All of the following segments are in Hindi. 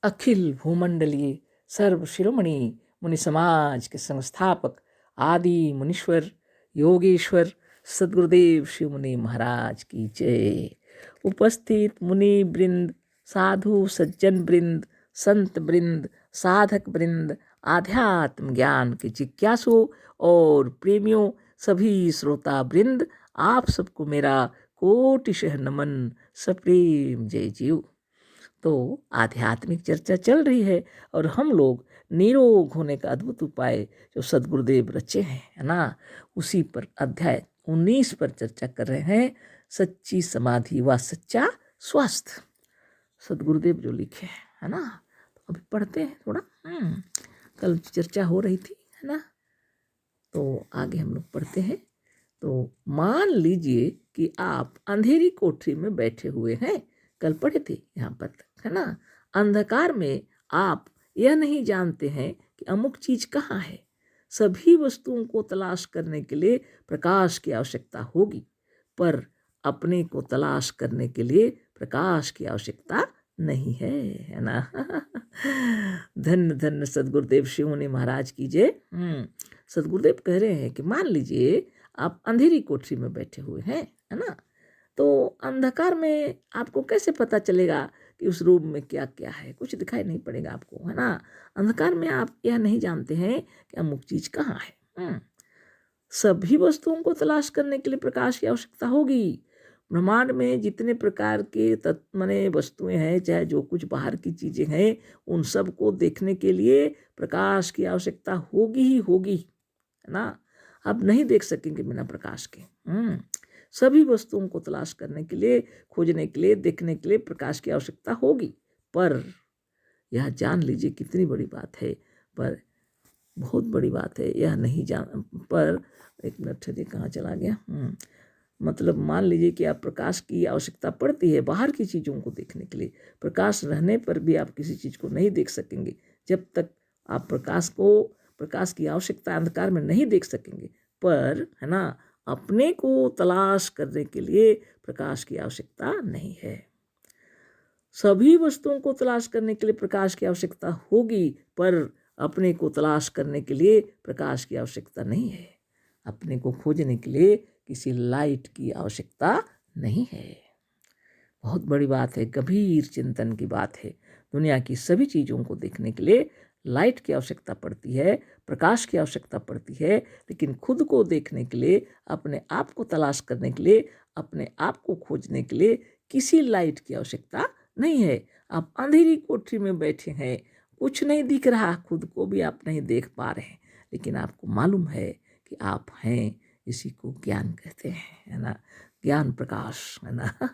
अखिल भूमंडलीय सर्व शिरोमणि मुनि समाज के संस्थापक आदि मुनीश्वर योगेश्वर सद्गुरुदेव शिव मुनि महाराज की जय। उपस्थित मुनि वृंद, साधु सज्जन वृंद, संत वृंद, साधक वृंद, आध्यात्म ज्ञान के जिज्ञासु और प्रेमियों, सभी श्रोता वृंद, आप सबको मेरा कोटिशः नमन, सप्रेम जय जीव। तो आध्यात्मिक चर्चा चल रही है और हम लोग निरोग होने का अद्भुत उपाय जो सद्गुरुदेव रचे हैं, है ना, उसी पर अध्याय 19 पर चर्चा कर रहे हैं। सच्ची समाधि व सच्चा स्वास्थ्य, सद्गुरुदेव जो लिखे हैं, है ना। तो अभी पढ़ते हैं थोड़ा। कल चर्चा हो रही थी, है ना, तो आगे हम लोग पढ़ते हैं। तो मान लीजिए कि आप अंधेरी कोठरी में बैठे हुए हैं, कल पढ़े थे यहाँ पर तक, है ना। अंधकार में आप यह नहीं जानते हैं कि अमुक चीज कहाँ है। सभी वस्तुओं को तलाश करने के लिए प्रकाश की आवश्यकता होगी, पर अपने को तलाश करने के लिए प्रकाश की आवश्यकता नहीं है ना। धन्य धन्य सद्गुरुदेव शिव मुनि महाराज की जय। सद्गुरुदेव कह रहे हैं कि मान लीजिए आप अंधेरी कोठरी में बैठे हुए हैं, है ना। तो अंधकार में आपको कैसे पता चलेगा कि उस रूम में क्या क्या है, कुछ दिखाई नहीं पड़ेगा आपको, है ना। अंधकार में आप यह नहीं जानते हैं कि अमुक चीज कहाँ है। सभी वस्तुओं को तलाश करने के लिए प्रकाश की आवश्यकता होगी। ब्रह्मांड में जितने प्रकार के तत्व माने वस्तुएं हैं, चाहे जो कुछ बाहर की चीजें हैं, उन सब को देखने के लिए प्रकाश की आवश्यकता होगी ही होगी, है ना। आप नहीं देख सकेंगे बिना प्रकाश के। सभी वस्तुओं को तलाश करने के लिए, खोजने के लिए, देखने के लिए प्रकाश की आवश्यकता होगी। पर यह जान लीजिए कितनी बड़ी बात है, पर बहुत बड़ी बात है, यह नहीं जान पर एक मिनट ठहरिए, कहाँ चला गया। मतलब मान लीजिए कि आप प्रकाश की आवश्यकता पड़ती है बाहर की चीज़ों को देखने के लिए। प्रकाश रहने पर भी आप किसी चीज़ को नहीं देख सकेंगे जब तक आप प्रकाश की आवश्यकता अंधकार में नहीं देख सकेंगे। पर है ना, अपने को तलाश करने के लिए प्रकाश की आवश्यकता नहीं है। सभी वस्तुओं को तलाश करने के लिए प्रकाश की आवश्यकता होगी, पर अपने को तलाश करने के लिए प्रकाश की आवश्यकता नहीं है। अपने को खोजने के लिए किसी लाइट की आवश्यकता नहीं है। बहुत बड़ी बात है, गंभीर चिंतन की बात है। दुनिया की सभी चीज़ों को देखने के लिए लाइट की आवश्यकता पड़ती है, प्रकाश की आवश्यकता पड़ती है, लेकिन खुद को देखने के लिए, अपने आप को तलाश करने के लिए, अपने आप को खोजने के लिए किसी लाइट की आवश्यकता नहीं है। आप अंधेरी कोठरी में बैठे हैं, कुछ नहीं दिख रहा, खुद को भी आप नहीं देख पा रहे हैं, लेकिन आपको मालूम है कि आप हैं। इसी को ज्ञान कहते हैं, है ना, ज्ञान प्रकाश, है ना।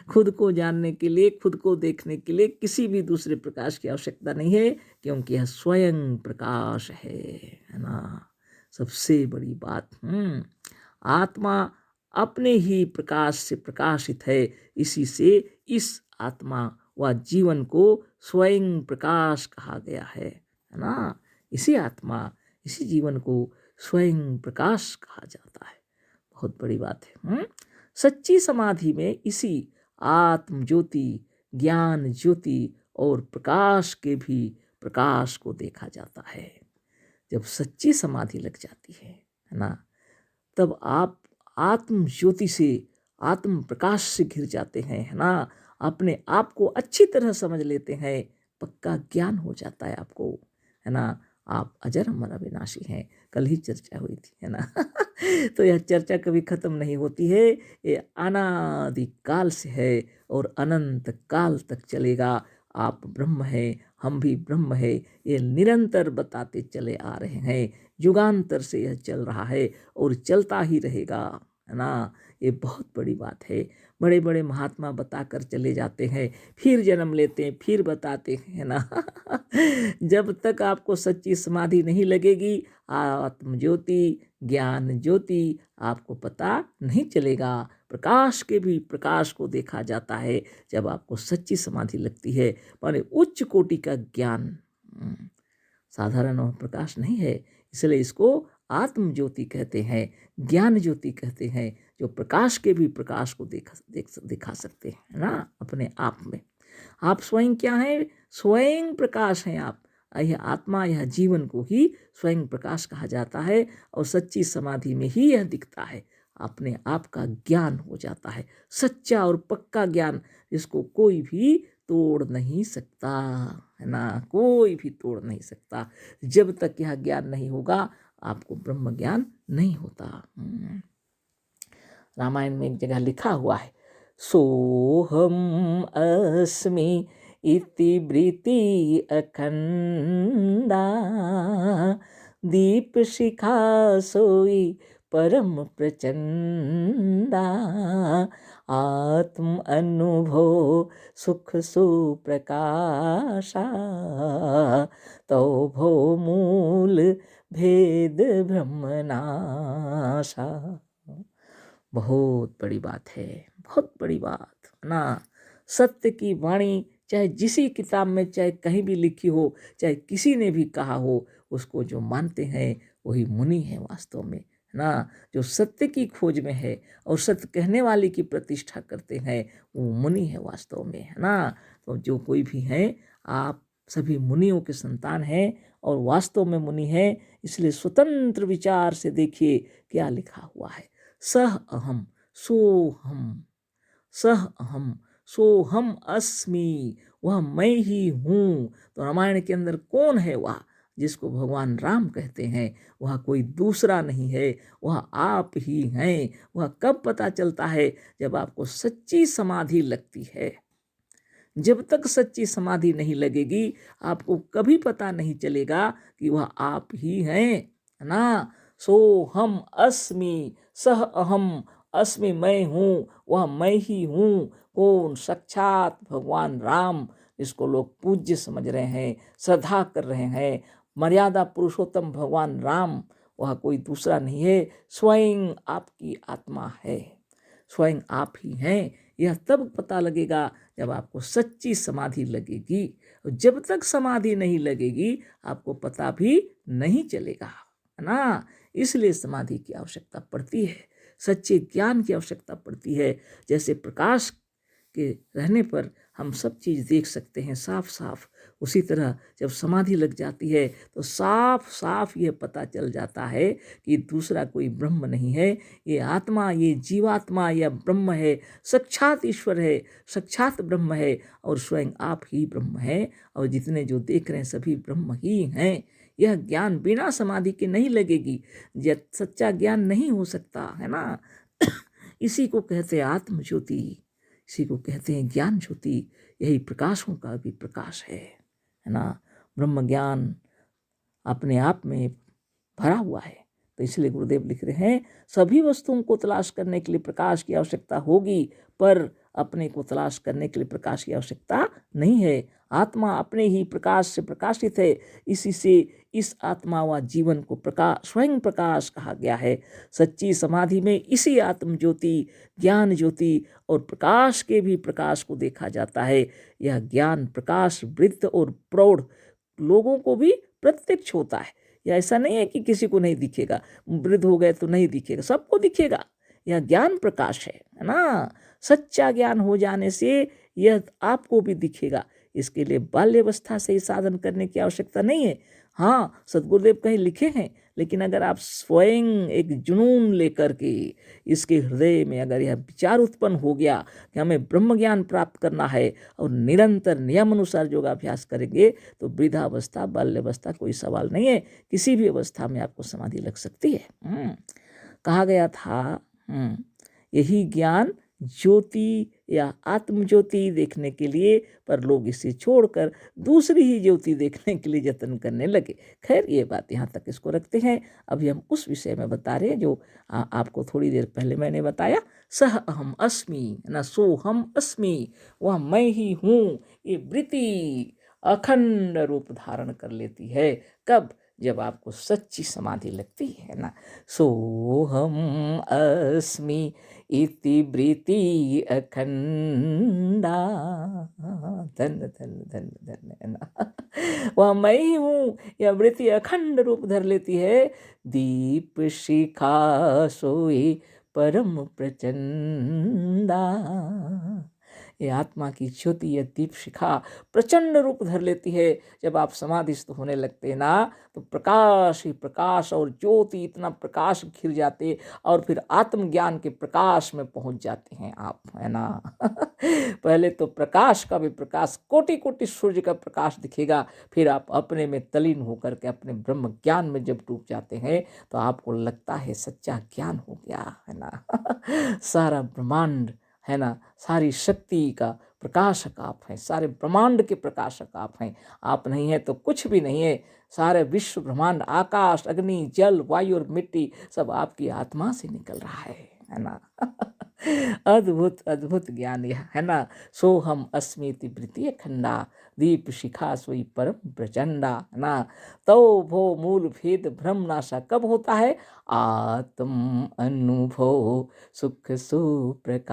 खुद को जानने के लिए, खुद को देखने के लिए किसी भी दूसरे प्रकाश की आवश्यकता नहीं है, क्योंकि यह स्वयं प्रकाश है ना। सबसे बड़ी बात, आत्मा अपने ही प्रकाश से प्रकाशित है। इसी से इस आत्मा व जीवन को स्वयं प्रकाश कहा गया है ना। इसी आत्मा, इसी जीवन को स्वयं प्रकाश कहा जाता है। बहुत बड़ी बात है। सच्ची समाधि में इसी आत्म ज्योति, ज्ञान ज्योति और प्रकाश के भी प्रकाश को देखा जाता है। जब सच्ची समाधि लग जाती है ना, तब आप आत्म ज्योति से, आत्म प्रकाश से घिर जाते हैं, है ना। अपने आप को अच्छी तरह समझ लेते हैं, पक्का ज्ञान हो जाता है आपको, है ना। आप अजर अमर अविनाशी हैं। कल ही चर्चा हुई थी, है ना। तो यह चर्चा कभी खत्म नहीं होती है, ये अनादि काल से है और अनंत काल तक चलेगा। आप ब्रह्म है, हम भी ब्रह्म है, ये निरंतर बताते चले आ रहे हैं। युगांतर से यह चल रहा है और चलता ही रहेगा, है ना। ये बहुत बड़ी बात है। बड़े बड़े महात्मा बताकर चले जाते हैं, फिर जन्म लेते हैं, फिर बताते हैं, है ना। जब तक आपको सच्ची समाधि नहीं लगेगी, आत्म ज्योति, ज्ञान ज्योति, आपको पता नहीं चलेगा। प्रकाश के भी प्रकाश को देखा जाता है जब आपको सच्ची समाधि लगती है, माने उच्च कोटि का ज्ञान। साधारण और प्रकाश नहीं है, इसलिए इसको आत्म ज्योति कहते हैं, ज्ञान ज्योति कहते हैं, जो प्रकाश के भी प्रकाश को दिखा सकते हैं ना अपने आप में। आप स्वयं क्या हैं? स्वयं प्रकाश हैं आप। यह आत्मा, यह जीवन को ही स्वयं प्रकाश कहा जाता है और सच्ची समाधि में ही यह दिखता है। अपने आप का ज्ञान हो जाता है, सच्चा और पक्का ज्ञान, जिसको कोई भी तोड़ नहीं सकता, है ना, कोई भी तोड़ नहीं सकता। जब तक यह ज्ञान नहीं होगा आपको ब्रह्म ज्ञान नहीं होता। रामायण में एक जगह लिखा हुआ है, सोहम अस्मि इति वृत्ति अखंडा, दीप शिखा सोई परम प्रचंडा, आत्म अनुभव सुख सुप्रकाशा, तो भो मूल भेद ब्रह्मनाशा। बहुत बड़ी बात है, बहुत बड़ी बात ना। सत्य की वाणी चाहे जिसी किताब में, चाहे कहीं भी लिखी हो, चाहे किसी ने भी कहा हो, उसको जो मानते हैं वही मुनि है वास्तव में, है ना। जो सत्य की खोज में है और सत्य कहने वाले की प्रतिष्ठा करते हैं वो मुनि है वास्तव में, है ना। तो जो कोई भी है, आप सभी मुनियों के संतान हैं और वास्तव में मुनि हैं। इसलिए स्वतंत्र विचार से देखिए क्या लिखा हुआ है, सह अहम सोहम, सह अहम सोहम अस्मि, वह मैं ही हूँ। तो रामायण के अंदर कौन है वह जिसको भगवान राम कहते हैं? वह कोई दूसरा नहीं है, वह आप ही हैं। वह कब पता चलता है? जब आपको सच्ची समाधि लगती है। जब तक सच्ची समाधि नहीं लगेगी आपको कभी पता नहीं चलेगा कि वह आप ही हैं, है ना। सो हम अस्मि, सह अहम अस्मि, मैं हूँ, वह मैं ही हूँ। कौन? साक्षात भगवान राम, जिसको लोग पूज्य समझ रहे हैं, श्रद्धा कर रहे हैं, मर्यादा पुरुषोत्तम भगवान राम, वह कोई दूसरा नहीं है, स्वयं आपकी आत्मा है, स्वयं आप ही हैं। यह तब पता लगेगा जब आपको सच्ची समाधि लगेगी। और जब तक समाधि नहीं लगेगी आपको पता भी नहीं चलेगा, है ना। इसलिए समाधि की आवश्यकता पड़ती है, सच्चे ज्ञान की आवश्यकता पड़ती है। जैसे प्रकाश के रहने पर हम सब चीज़ देख सकते हैं साफ साफ, उसी तरह जब समाधि लग जाती है तो साफ साफ ये पता चल जाता है कि दूसरा कोई ब्रह्म नहीं है, ये आत्मा, ये जीवात्मा, यह ब्रह्म है, साक्षात ईश्वर है, साक्षात ब्रह्म है और स्वयं आप ही ब्रह्म है। और जितने जो देख रहे हैं सभी ब्रह्म ही हैं। यह ज्ञान बिना समाधि के नहीं लगेगी, यह सच्चा ज्ञान नहीं हो सकता, है ना। इसी को कहते हैं आत्म ज्योति, इसी को कहते हैं ज्ञान ज्योति। यही प्रकाशों का भी प्रकाश है ना। ब्रह्म ज्ञान अपने आप में भरा हुआ है। तो इसलिए गुरुदेव लिख रहे हैं, सभी वस्तुओं को तलाश करने के लिए प्रकाश की आवश्यकता होगी, पर अपने को तलाश करने के लिए प्रकाश की आवश्यकता नहीं है। आत्मा अपने ही प्रकाश से प्रकाशित है, इसी से इस आत्मा व जीवन को प्रकाश, स्वयं प्रकाश कहा गया है। सच्ची समाधि में इसी आत्म ज्योति, ज्ञान ज्योति और प्रकाश के भी प्रकाश को देखा जाता है। यह ज्ञान प्रकाश वृत्त और प्रौढ़ लोगों को भी प्रत्यक्ष होता है। या ऐसा नहीं है कि किसी को नहीं दिखेगा, वृद्ध हो गए तो नहीं दिखेगा, सबको दिखेगा। यह ज्ञान प्रकाश है ना। सच्चा ज्ञान हो जाने से यह आपको भी दिखेगा। इसके लिए बाल्यावस्था से ही साधन करने की आवश्यकता नहीं है। हाँ, सदगुरुदेव कहीं लिखे हैं, लेकिन अगर आप स्वयं एक जुनून लेकर के इसके हृदय में अगर यह विचार उत्पन्न हो गया कि हमें ब्रह्म ज्ञान प्राप्त करना है और निरंतर नियम अनुसार योगाभ्यास करेंगे तो वृद्धावस्था, बाल्यावस्था कोई सवाल नहीं है, किसी भी अवस्था में आपको समाधि लग सकती है। कहा गया था यही ज्ञान ज्योति या आत्म ज्योति देखने के लिए, पर लोग इसे छोड़कर दूसरी ही ज्योति देखने के लिए यत्न करने लगे। खैर ये बात यहाँ तक इसको रखते हैं। अभी हम उस विषय में बता रहे हैं जो आपको थोड़ी देर पहले मैंने बताया, सह अहम अस्मि न सोहम अस्मि, वह मैं ही हूँ। ये वृत्ति अखंड रूप धारण कर लेती है। कब? जब आपको सच्ची समाधि लगती है ना। सोहम अस्मि इति वृत्ति अखंडा, धन धन धन धन, है ना। वह मैं ही हूँ, यह वृत्ति अखंड रूप धर लेती है। दीप शिखा सोई परम प्रचंडा, ये आत्मा की ज्योति, यह दीप शिखा प्रचंड रूप धर लेती है। जब आप समाधिस्थ होने लगते हैं ना, तो प्रकाश ही प्रकाश और ज्योति, इतना प्रकाश घिर जाते और फिर आत्मज्ञान के प्रकाश में पहुंच जाते हैं आप, है ना। पहले तो प्रकाश का भी प्रकाश, कोटि कोटि सूर्य का प्रकाश दिखेगा, फिर आप अपने में तलीन होकर के अपने ब्रह्म ज्ञान में जब डूब जाते हैं तो आपको लगता है सच्चा ज्ञान हो गया, है ना। सारा ब्रह्मांड, है ना, सारी शक्ति का प्रकाशक आप हैं, सारे ब्रह्मांड के प्रकाशक आप हैं। आप नहीं है तो कुछ भी नहीं है। सारे विश्व ब्रह्मांड, आकाश, अग्नि, जल, वायु और मिट्टी सब आपकी आत्मा से निकल रहा है ना। अद्भुत अद्भुत ज्ञान यह, है ना। सो हम अस्मिति वृत्ति खंडा, दीप शिखा सोई परम प्रचंडा, है ना। तो भो मूल भेद भ्रम नाशा कब होता है? आत्म अनुभव सुख सुप्रकाशा,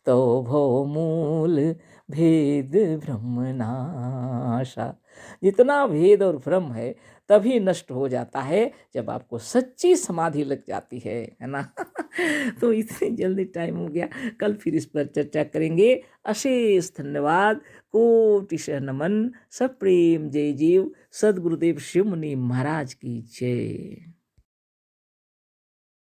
तो भो मूल भेद भ्रम नाशा। जितना भेद और भ्रम है तभी नष्ट हो जाता है जब आपको सच्ची समाधि लग जाती है ना। तो इतनी जल्दी टाइम हो गया, कल फिर इस पर चर्चा करेंगे। अशेष धन्यवाद, कोटिशः नमन, सप्रेम जय जीव। सद्गुरुदेव शिव मुनि महाराज की जय।